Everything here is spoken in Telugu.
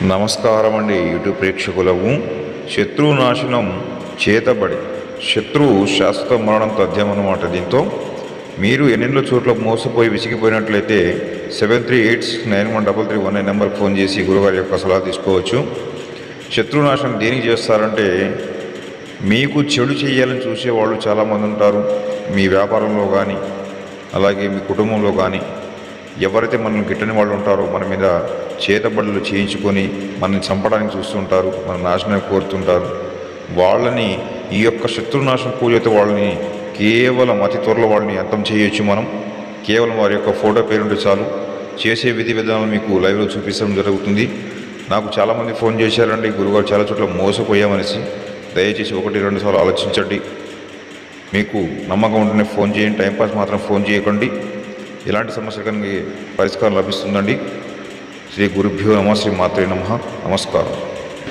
నమస్కారం అండి యూట్యూబ్ ప్రేక్షకులకు. శత్రునాశనం చేతబడి శత్రువు శాశ్వత మరణం తథ్యం అన్నమాట. దీంతో మీరు ఎన్నెన్నో చోట్ల మోసపోయి విసిగిపోయినట్లయితే 7386913319 నెంబర్కి ఫోన్ చేసి గురుగారి యొక్క సలహా తీసుకోవచ్చు. శత్రునాశనం దేనికి చేస్తారంటే, మీకు చెడు చేయాలని చూసేవాళ్ళు చాలామంది ఉంటారు. మీ వ్యాపారంలో కానీ, అలాగే మీ కుటుంబంలో కానీ ఎవరైతే మనల్ని గిట్టని వాళ్ళు ఉంటారో మన మీద చేతబడులు చేయించుకొని మనల్ని చంపడానికి చూస్తుంటారు, మన నాశనం కోరుతుంటారు. వాళ్ళని ఈ యొక్క శత్రునాశనం పూజతో వాళ్ళని కేవలం అతి త్వరలో వాళ్ళని అంతం చేయొచ్చు. మనం కేవలం వారి యొక్క ఫోటో పేరుంటే చాలు. చేసే విధి విధానాలు మీకు లైవ్లో చూపించడం జరుగుతుంది. నాకు చాలామంది ఫోన్ చేశారండి, గురుగారు చాలా చోట్ల మోసపోయామనేసి. దయచేసి 1-2 సార్లు ఆలోచించండి. మీకు నమ్మకం ఉంటేనే ఫోన్ చేయండి, టైంపాస్ మాత్రం ఫోన్ చేయకండి. ఇలాంటి సమస్యలకు పరిష్కారం లభిస్తుందండి. శ్రీ గురుభ్యో నమః, శ్రీ మాత్రే నమః. నమస్కారం.